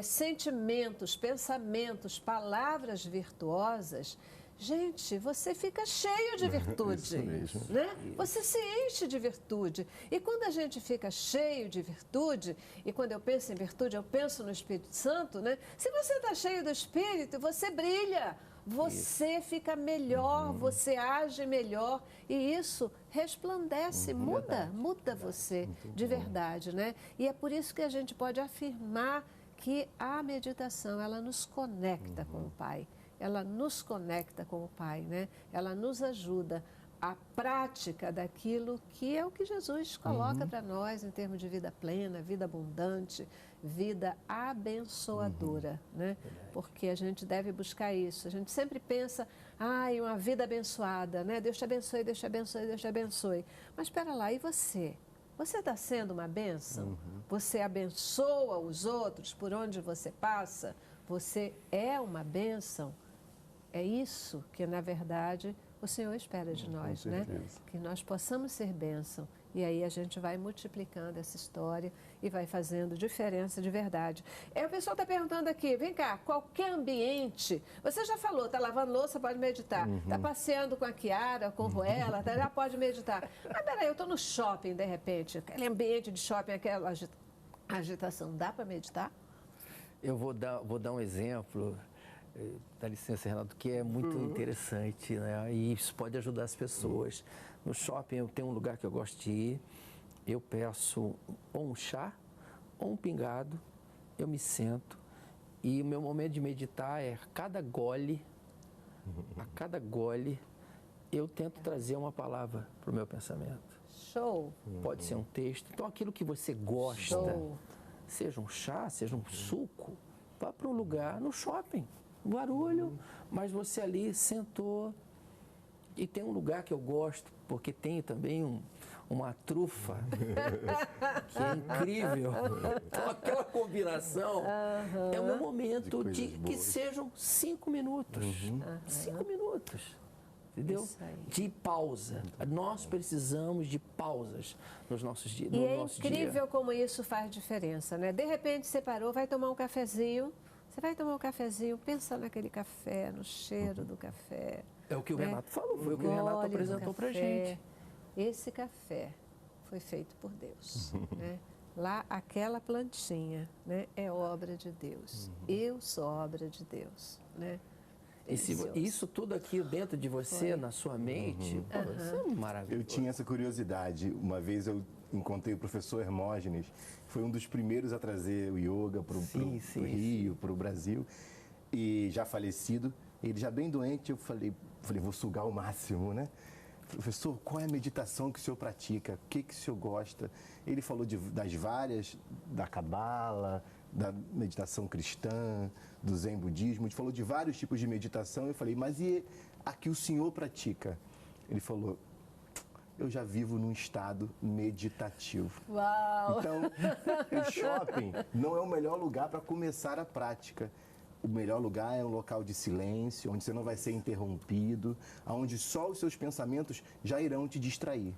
[SPEAKER 1] sentimentos, pensamentos, palavras virtuosas, gente, você fica cheio de virtude,
[SPEAKER 3] Isso mesmo.
[SPEAKER 1] né? Você se enche de virtude. E quando a gente fica cheio de virtude, e quando eu penso em virtude, eu penso no Espírito Santo, né? Se você está cheio do Espírito, você brilha, você fica melhor, você age melhor, e isso resplandece, muda você de verdade, né? E é por isso que a gente pode afirmar que a meditação, ela nos conecta com o Pai. Ela nos conecta com o Pai, né? Ela nos ajuda à prática daquilo que é o que Jesus coloca para nós em termos de vida plena, vida abundante, vida abençoadora, né? Porque a gente deve buscar isso. A gente sempre pensa, uma vida abençoada, né? Deus te abençoe, Deus te abençoe, Deus te abençoe. Mas espera lá, e você? Você está sendo uma bênção? Você abençoa os outros por onde você passa? Você é uma bênção? É isso que, na verdade, o Senhor espera de nós, né? Que nós possamos ser bênção. E aí a gente vai multiplicando essa história e vai fazendo diferença de verdade. O pessoal está perguntando aqui, vem cá, qualquer ambiente, você já falou, está lavando louça, pode meditar. Está passeando com a Kiara, com o Ruela, já pode meditar. Mas peraí, eu estou no shopping, de repente, aquele ambiente de shopping, aquela agitação, dá para meditar?
[SPEAKER 4] Eu vou dar um exemplo. dá licença, Renato, que é muito interessante, né? E isso pode ajudar as pessoas. No shopping eu tenho um lugar que eu gosto de ir, eu peço ou um chá ou um pingado, eu me sento e o meu momento de meditar é a cada gole eu tento trazer uma palavra para o meu pensamento.
[SPEAKER 1] Show.
[SPEAKER 4] Pode ser um texto. Então, aquilo que você gosta,
[SPEAKER 1] Show.
[SPEAKER 4] seja um chá, seja um suco, vá para um lugar, no shopping, barulho, mas você ali sentou. E tem um lugar que eu gosto, porque tem também uma trufa, que é incrível. Então, aquela combinação é um momento que sejam 5 minutos. 5 minutos. Entendeu?
[SPEAKER 1] Isso aí.
[SPEAKER 4] De pausa. Nós precisamos de pausas nos nossos dias.
[SPEAKER 1] E é incrível como isso faz diferença, né? De repente você parou, vai tomar um cafezinho. Você vai tomar um cafezinho, pensa naquele café, no cheiro do café.
[SPEAKER 4] É o que o
[SPEAKER 1] né?
[SPEAKER 4] Renato falou, foi o que o Renato
[SPEAKER 1] Gole do
[SPEAKER 4] apresentou pra
[SPEAKER 1] café.
[SPEAKER 4] gente.
[SPEAKER 1] Esse café foi feito por Deus, né? Lá, aquela plantinha, né, é obra de Deus. Eu sou obra de Deus, né?
[SPEAKER 4] E isso tudo aqui dentro de você, na sua mente, pô, isso é maravilhoso.
[SPEAKER 3] Eu tinha essa curiosidade. Uma vez eu encontrei o professor Hermógenes, foi um dos primeiros a trazer o yoga para o Rio, para o Brasil, e já falecido, ele já bem doente, eu falei, vou sugar o máximo, né? Professor, qual é a meditação que o senhor pratica? O que o senhor gosta? Ele falou das várias, da Cabala, da meditação cristã, do Zen budismo, ele falou de vários tipos de meditação. Eu falei, mas e a que o senhor pratica? Ele falou, eu já vivo num estado meditativo.
[SPEAKER 1] Uau!
[SPEAKER 3] Então, o shopping não é o melhor lugar para começar a prática. O melhor lugar é um local de silêncio, onde você não vai ser interrompido, onde só os seus pensamentos já irão te distrair.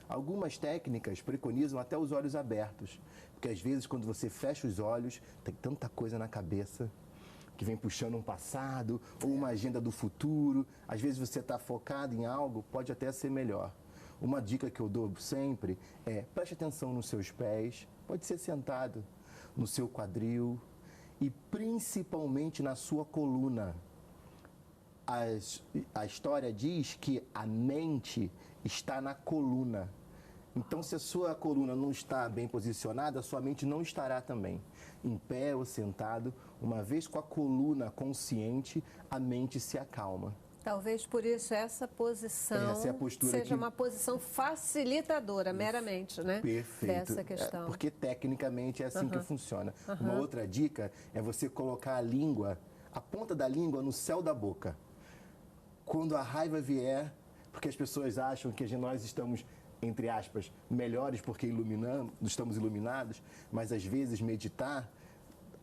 [SPEAKER 3] Algumas técnicas preconizam até os olhos abertos, porque às vezes quando você fecha os olhos, tem tanta coisa na cabeça que vem puxando um passado ou uma agenda do futuro. Às vezes você está focado em algo, pode até ser melhor. Uma dica que eu dou sempre é preste atenção nos seus pés, pode ser sentado, no seu quadril e principalmente na sua coluna. A história diz que a mente está na coluna. Então, se a sua coluna não está bem posicionada, a sua mente não estará também. Em pé ou sentado, uma vez com a coluna consciente, a mente se acalma.
[SPEAKER 1] Talvez por isso essa posição
[SPEAKER 3] Essa é a postura
[SPEAKER 1] seja
[SPEAKER 3] que...
[SPEAKER 1] uma posição facilitadora, meramente, né?
[SPEAKER 3] Perfeito.
[SPEAKER 1] Dessa questão.
[SPEAKER 3] Porque tecnicamente é assim que funciona. Uma outra dica é você colocar a ponta da língua no céu da boca. Quando a raiva vier, porque as pessoas acham que nós estamos, entre aspas, melhores porque estamos iluminados, mas às vezes meditar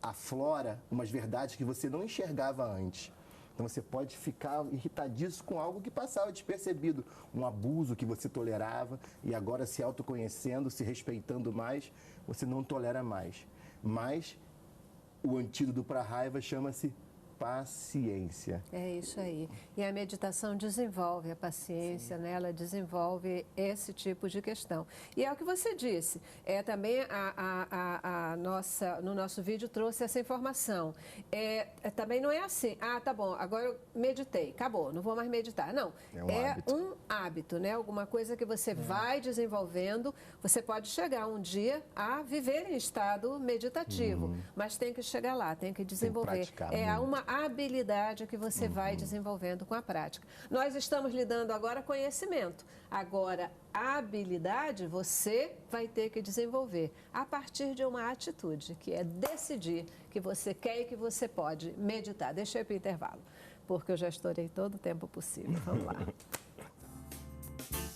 [SPEAKER 3] aflora umas verdades que você não enxergava antes. Então você pode ficar irritadíssimo com algo que passava despercebido, um abuso que você tolerava e agora se autoconhecendo, se respeitando mais, você não tolera mais. Mas o antídoto para a raiva chama-se paciência.
[SPEAKER 1] É isso aí. E a meditação desenvolve a paciência, né? Ela desenvolve esse tipo de questão. E é o que você disse, também no nosso vídeo trouxe essa informação. Também não é assim, tá bom, agora eu meditei, acabou, não vou mais meditar. Não, um hábito, né? Alguma coisa que você vai desenvolvendo. Você pode chegar um dia a viver em estado meditativo, mas tem que chegar lá, tem que desenvolver. Uma habilidade que você vai desenvolvendo com a prática. Nós estamos lidando agora com conhecimento. Agora, a habilidade você vai ter que desenvolver a partir de uma atitude, que é decidir que você quer e que você pode meditar. Deixa eu ir para o intervalo, porque eu já estourei todo o tempo possível. Vamos lá.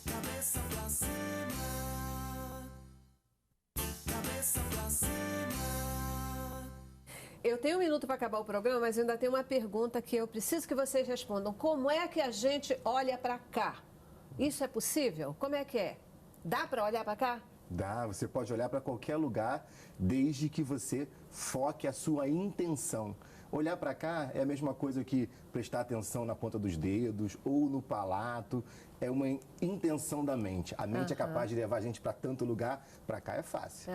[SPEAKER 5] Cabeça pra cima. Cabeça pra cima.
[SPEAKER 1] Eu tenho 1 minuto para acabar o programa, mas ainda tem uma pergunta que eu preciso que vocês respondam. Como é que a gente olha para cá? Isso é possível? Como é que é? Dá para olhar para cá?
[SPEAKER 3] Dá, você pode olhar para qualquer lugar, desde que você foque a sua intenção. Olhar para cá é a mesma coisa que prestar atenção na ponta dos dedos ou no palato. é uma intenção da mente. A mente é capaz de levar a gente para tanto lugar, para cá é fácil.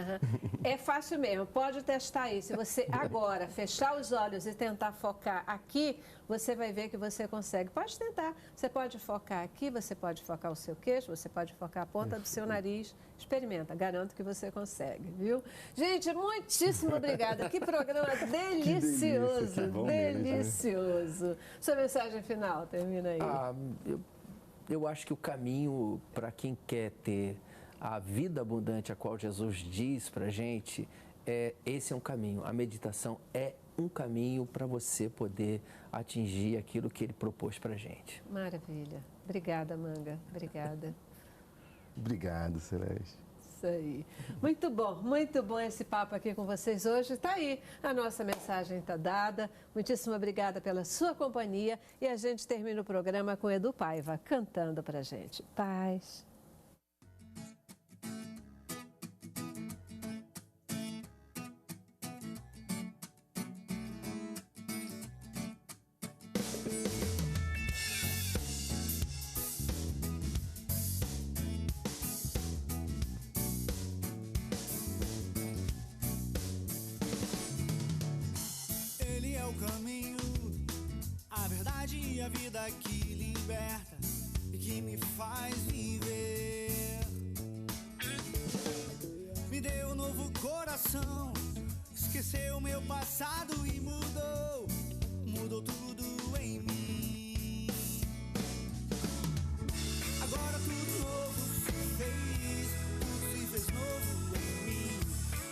[SPEAKER 1] É fácil mesmo, pode testar aí. Se você agora fechar os olhos e tentar focar aqui, você vai ver que você consegue. Pode tentar. Você pode focar aqui, você pode focar o seu queixo, você pode focar a ponta do seu nariz. Experimenta, garanto que você consegue, viu? Gente, muitíssimo obrigada. Que programa delicioso, delicioso. Sua mensagem final, termina aí.
[SPEAKER 4] Eu acho que o caminho para quem quer ter a vida abundante a qual Jesus diz para a gente, esse é um caminho. A meditação é um caminho para você poder atingir aquilo que ele propôs para a gente.
[SPEAKER 1] Maravilha. Obrigada, Manga. Obrigada.
[SPEAKER 3] Obrigado, Celeste.
[SPEAKER 1] Isso aí. Muito bom esse papo aqui com vocês hoje. Está aí, a nossa mensagem está dada. Muitíssimo obrigada pela sua companhia. E a gente termina o programa com Edu Paiva cantando para a gente. Paz.
[SPEAKER 5] A vida que liberta e que me faz viver. Me deu um novo coração, esqueceu meu passado e mudou tudo em mim. Agora tudo novo se fez novo em mim.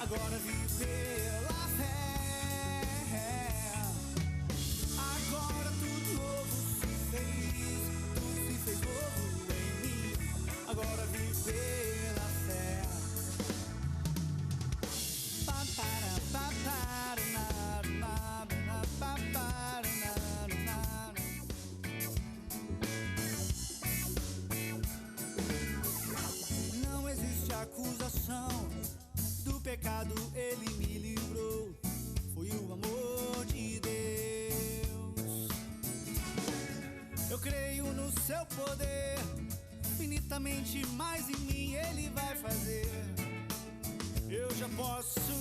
[SPEAKER 5] Agora vivo pela fé. Agora tudo novo se fez novo em mim. Agora vivo pela fé. Não existe acusação do pecado, ele me livrou. Foi o amor de Deus. Eu creio no seu poder, infinitamente mais em mim ele vai fazer. Eu já posso